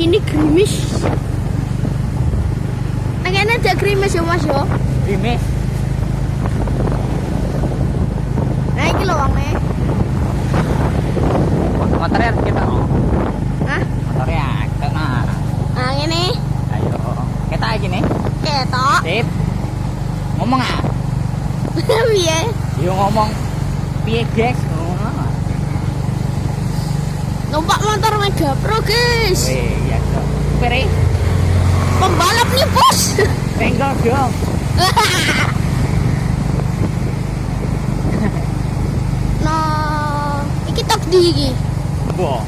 sini gerimis. Kayaknya ada gerimis ya Mas yo. Gerimis. Nah iki lho wonge. Motornya kita. Hah? Motornya kena. Nah ngene. Ayo. Kita gini. Ketok. Sip. Ngomong ah. Piye? Yo ngomong piye guys? Ngono. Numpak motor Mega Pro, guys. Weh, ya dong. Pere. Pembalap nih, Bos. Tenggol dong. Nah, iki tok di iki. Bo.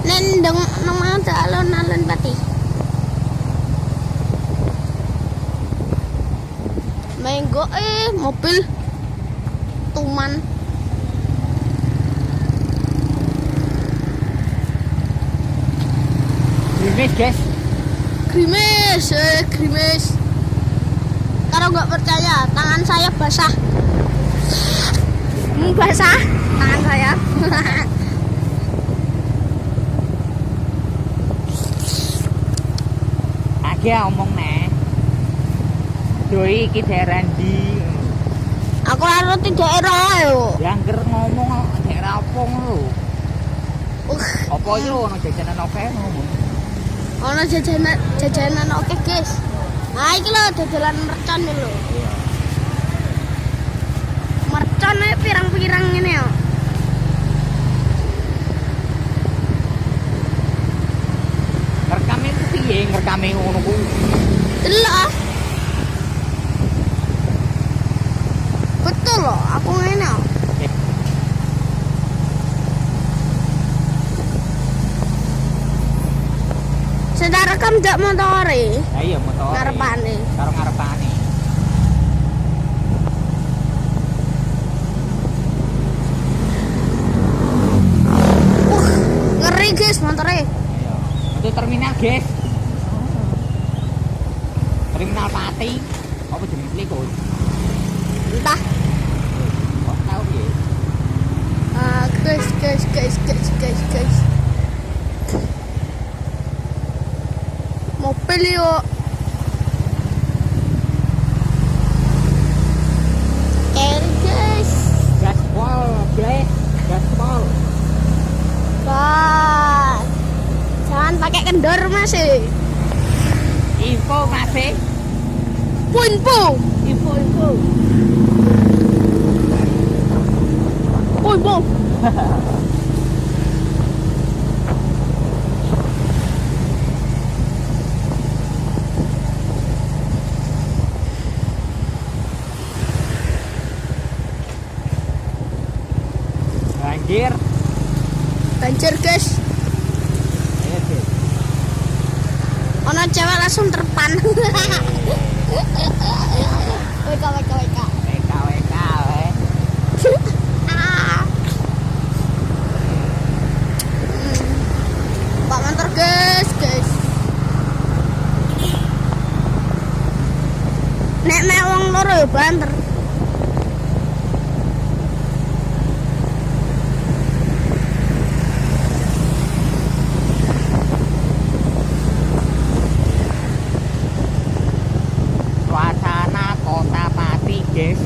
Nendang nang ada alon-alon pati. Menggo mobil tuman. Gerimis guys. Gerimis. Kalau nggak percaya, tangan saya basah. Basah tangan saya. Agi omong nih. Doi iki daerah ndi? Aku ora ngerti daerah yo. Yang ngomong daerah apa lho? Apa yo ono jajanan oke ngomong. Ono jajanan oke, guys. Nah, iki lho dadelan mercon lho. Iya. Mercon pirang-pirang ngene yo. Ngerekame ku piye ngerekame ngono ku? Delok. Betul loh, aku ngene. Sedar rekam ndak motore? Ha iya motor. Ngarepane. Karo ngarepane. Ngeri guys motore. Iya. Itu terminal, guys. Terminal Pati. Apa jeneng iki, Entah. Kok tahu ya? Guys. Mobil yuk. Guys. Gaspol, guys. Gaspol. Bas. Jangan pakai kendor Mas. Info masih. Info. Banjir guys. Ayo, guys. Ono cewek langsung terpan. WK. WK. Pak motor guys. Nek wong loro ya banter. Suasana kota Pati, guys.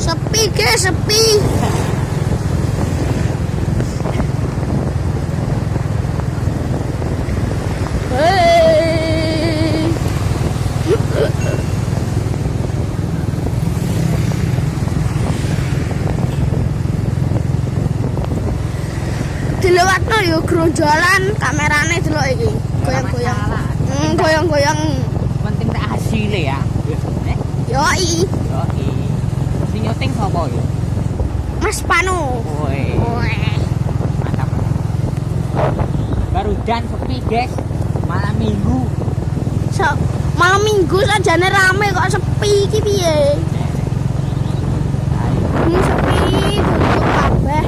Sepi guys, sepi. Hey. Dilewatno yo gronjolan kamerane delok iki. Goyang-goyang. Goyang-goyang. Penting tak hasilnya ya. Yoi. Sing nyuting sapa ya? Mas Panu. Woi. Mantap. Baru dan sepi, guys. Malam Minggu. Malam Minggu sajane rame kok sepi iki piye? Ini sepi tutup kabeh.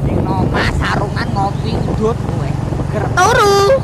Ning omah sarungan ngopi udut kowe. Turu.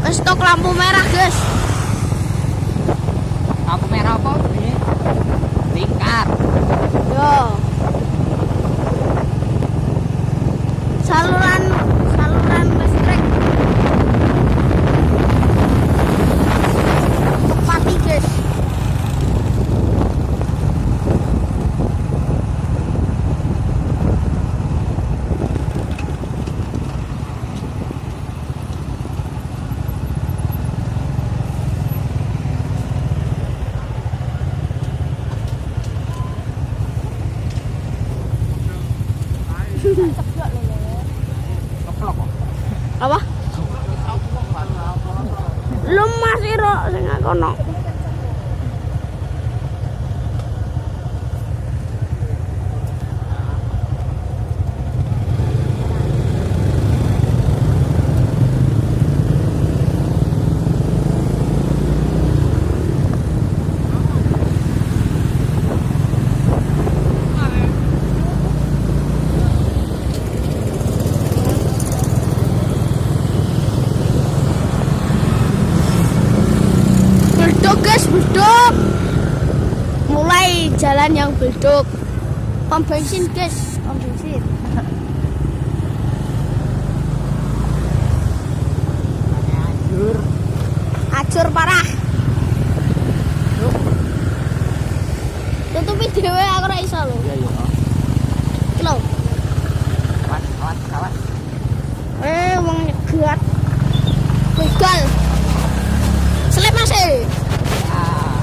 Wis stok lampu merah, guys. Lampu merah apa ini? Lingkar. Yo. Saluran listrik. Tepat, guys. Keplok kok. Apa? Lu masih ro sing kono. Belduk, guys, belduk. Mulai jalan yang belduk. Pom bensin, guys, pom bensin. Anjur. Acur parah. Tutupi dhewe aku ora iso lho. Iya, iya. Iki lho. Kawas. Wong nyegat. Begal. Selip masih. Ah,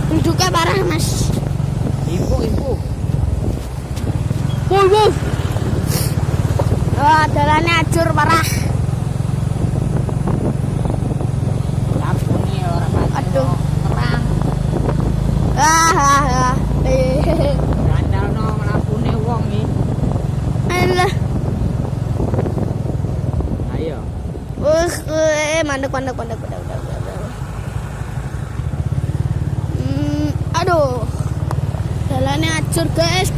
Duduknya parah, Mas. ibu. Wuh. Wah, jalannya acur parah. Lampu nih orang mati. Aduh. Terang. Ah. Gandal no lampune wong iki. Alah. Ayo. Mandek. Aduh. Jalannya acur, guys.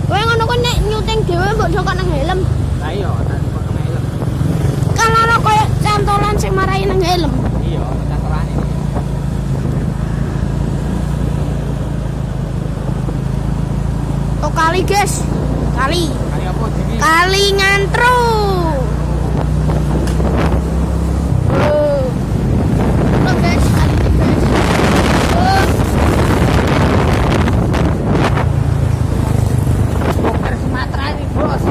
Kowe ngono kok nek nyuting dhewe mbok sok nang helm. Lah iya, tak kok kena helm. Kan ana koyo cantolan sing marahi nang helm. Iya, cantolan ini. Oh, kali, guys. Kali Kali apa jenenge? Kali Ngantru. Oh. Loh, guys, kali ini, guys. Oh. Dokter Sumatera ini, Bos.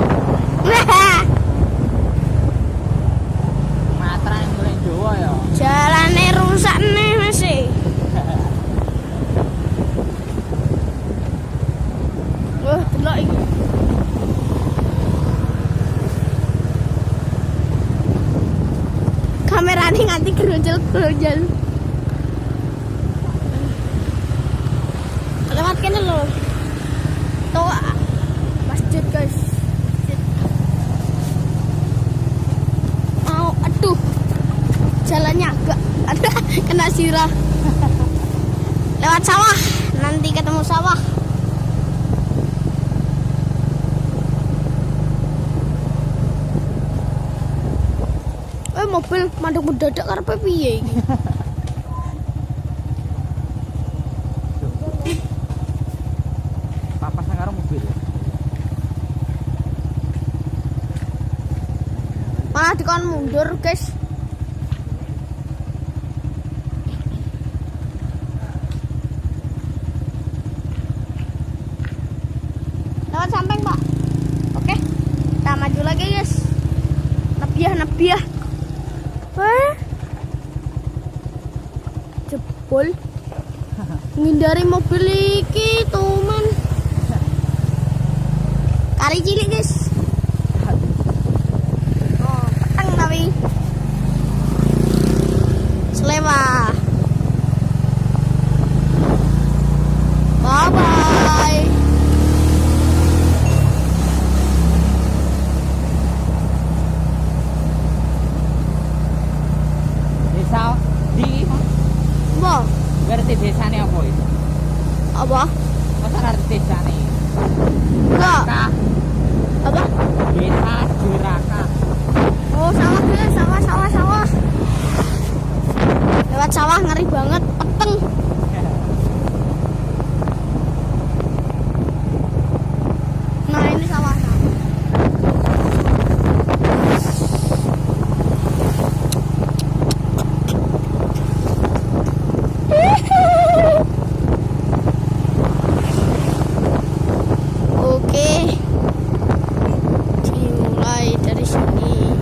Sumatera yang mulai Jawa ya. Jalannya rusak nih masih. Wah, delok iki. Kamerane nganti gerunjel. Lewat kene lho. Tuh masjid, guys. Masjid. Aduh. Jalannya agak ada kena sirah. Lewat sawah. Nanti ketemu sawah. Mobil mandek mendadak karepe piye iki? Papasan karo mobil. Malah dikon mundur, guys. Lewat samping, Pak. Oke. Kita maju lagi, guys. Nebiah. Wah. Jebol. Ngindari mobil iki, teman. Kali cilik, guys. Oh, peteng tapi. Selewah. Bye-bye. Desa di Mbok, berarti desane apa itu? Apa? Masa ngerti desa nih? Enggak. Kah? Apa? Desa Jiraka. Oh, sawah guys, sawah. Lewat sawah ngeri banget, peteng. Nah, ini sawahnya. Oke. Dimulai dari sini.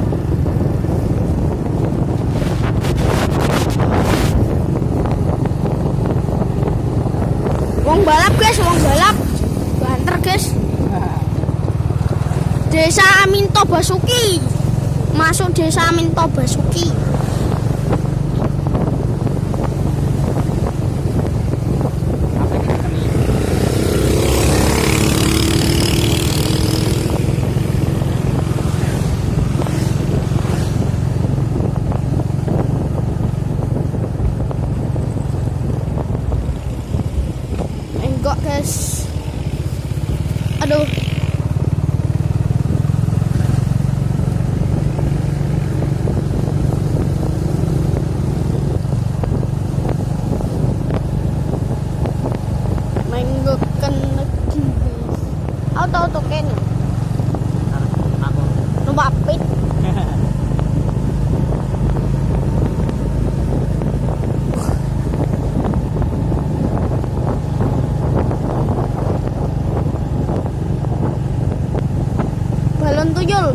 Wong balap guys, wong balap. Banter guys. Desa Aminto Basuki. Masuk Desa Aminto Basuki. Apa ini kali? Enggak guys. Aduh. Menggokan lagi guys. Auto ken. Aku. Numpak pit. Balon tuyul.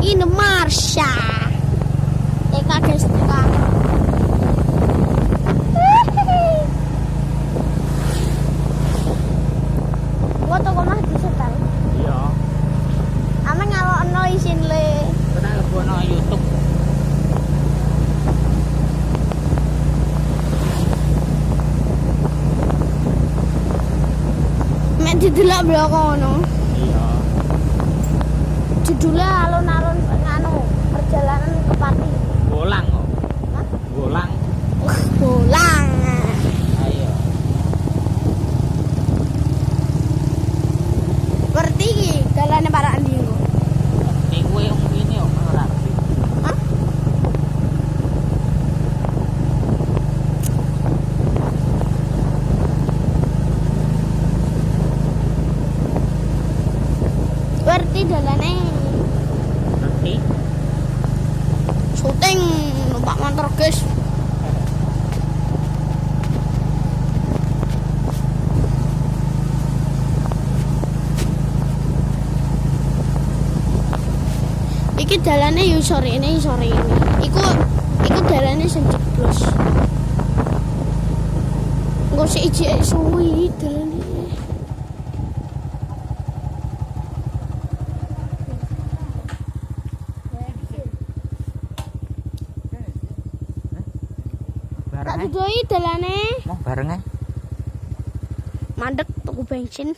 Ini Marsha. TK guys, TK. Foto kok mah disetel. Iya. Ame ngalokno isin le. Kena lebono YouTube. Mek didelok blok ngono. Iya. Judulnya alun-alun nganu perjalanan ke Pati. Bolang kok. Hah? Bolang. Bolang. Ayo. Ngerti iki dalane para ndi engko? Iku yang ini kok ora ngerti. Hah? Ngerti dalane Ngerti? syuting numpak motor guys. Iki dalane yo sore ini. Iku dalane sing jeblos. Engko sik ijek suwi dalane. Tak Bareng ae. dudoi dalane. Mau bareng ae. Mandek tuku bensin.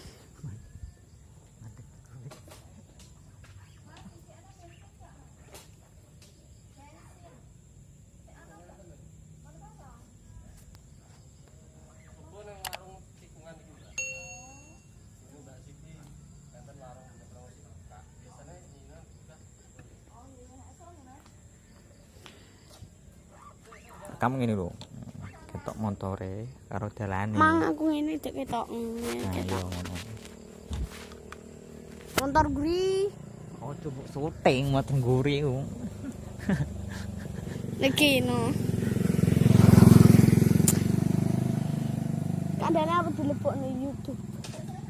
Kamu ngene lho. Ketok montore karo dalane. Mang aku ngene dek ketok. Nah, iya ngono. Motor guri. Oh, coba syuting mau tengguri ku. Lagi no. Kadang apa dilepokno YouTube.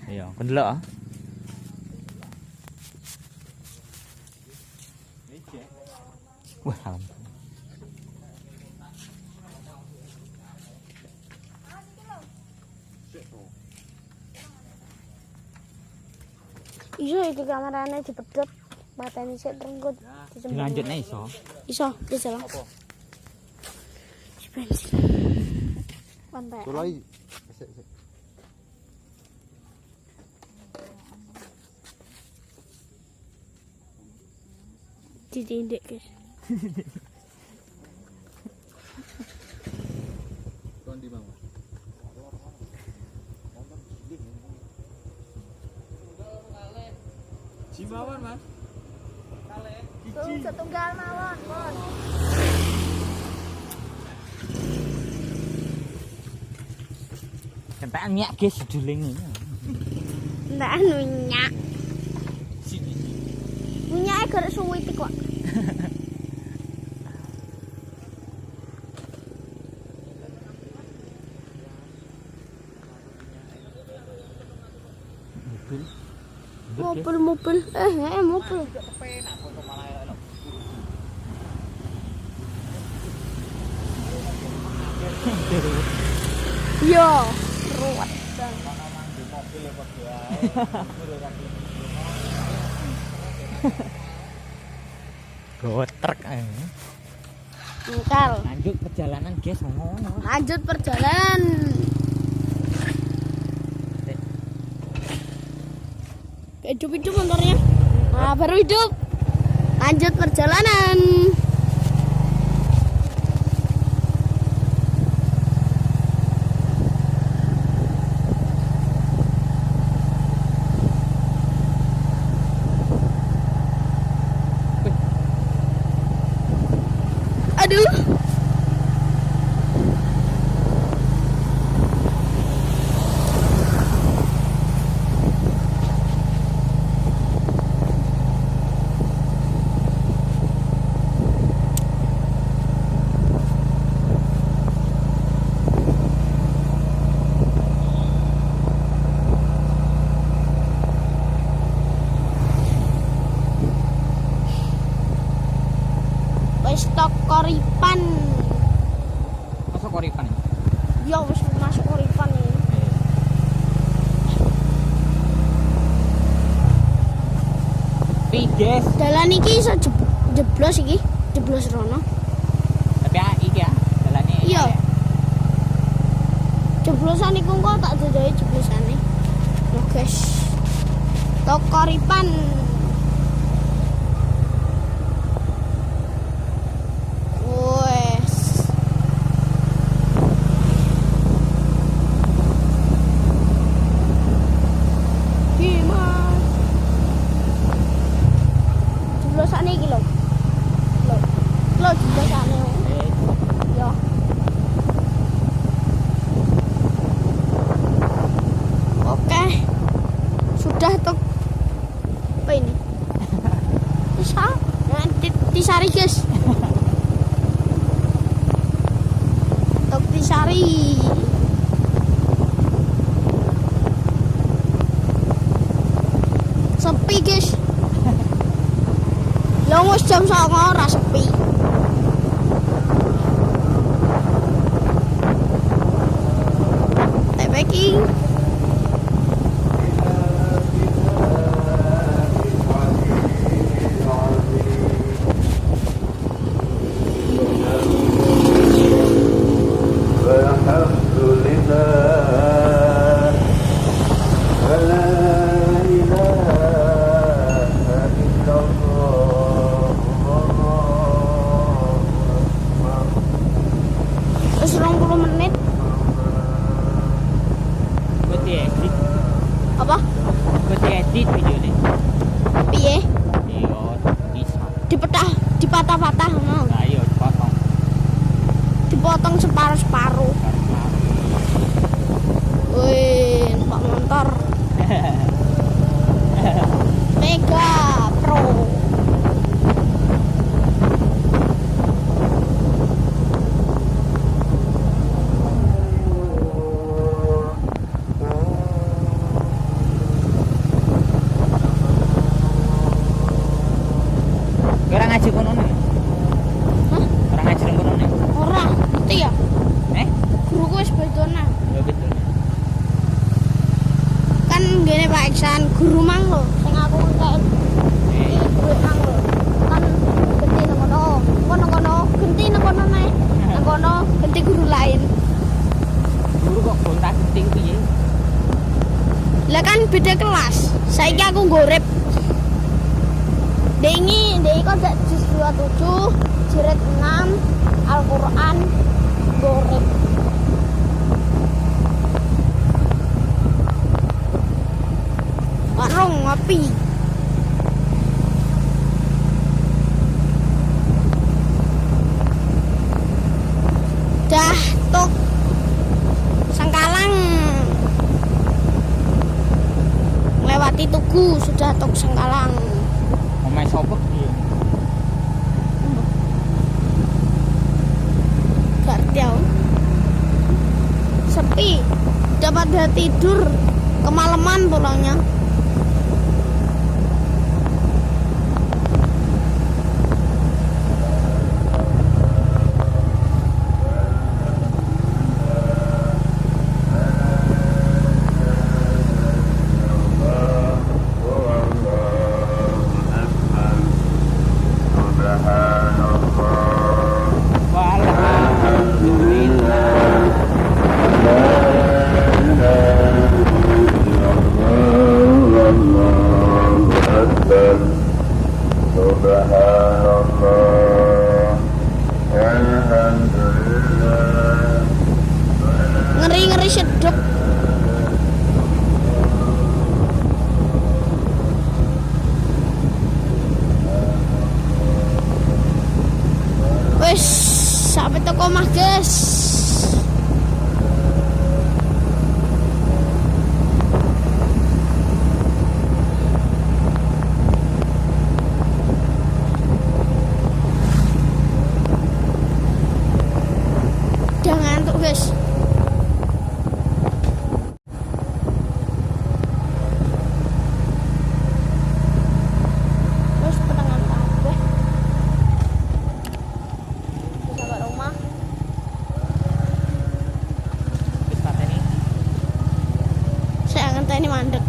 Iya, kon delok ah. Wah, ampun. Iso iki kamerane dipedhot. Matane sik terenggut. Dilanjutne iso. Iso, bisa lah. Apa? Bensin. Pantai. Sulai. Ditindik guys. Tuan di bawah. Jimbawan, Mas. Kale. Setunggal mawon, Mon. Kentekan nyak guys juling ini. Ndak nunyak. Sini. Nunyake gara suwi iki kok. Mobil. Mobil. Mobil. Kepenak foto malah elok. Yo, ruwet. Mobil ya Pak ya. Gotrek Engkal. Lanjut perjalanan guys ngono. Lanjut perjalanan. Hidup-hidup motornya. Nah, baru hidup. Lanjut perjalanan. Aduh. Wis tok koripan. Masa koripan. Ya wis masuk koripan iki. Pides. Dalan iki iso jeblos iki, jeblos rono. Tapi iki ya, dalane. Iya. Jeblosan iku kok tak jodohi jeblosane. Lho guys. Tok koripan. Wes. Gimana? Jeblosane iki lho. Lho jeblosane. Ya. Oke. Sudah tuh. Apa ini? Bisa? Nanti disari guys. Tok disari. Sepi guys. Lah wis jam 09.00 ora sepi. Packing. والحمد لله ولا إله إلا الله والله أكبر. Terus 20 menit. Gue diedit. Apa? Gue diedit videonya. Piye? Iya, bisa. Dipatah-patah ngono. Nah, iya dipotong. Dipotong separuh-separuh. Wih, numpak motor. Mega Pro. Orang ngaji kono nih. Hah? Orang ngaji kono nih. Ora, ngerti ya? Eh? Guruku wis bedona. Ya betul. Kan ngene Pak Iksan, guru mang lho, sing aku entek Eh, duit mang lho. Kan genti nang kono. Kono-kono genti nang kono nae. Nang kono genti guru lain. guru kok gonta penting piye? Lah kan beda kelas. Saiki aku ngorep. Dengi kok gak juz 27, jilid 6, Al-Qur'an ngorep. Warung ngopi. Pati Tugu sudah tok Sengkalang. Omae sapa iki? Gak ngerti aku. Sepi. Udah pada tidur. Kemalaman pulangnya. Ngeri-ngeri sedep. Wes, sampai toko mah, guys. Udah ngantuk, guys. Terus penangan kabeh. Sampai rumah. Wis pateni. Saya ngenteni mandek.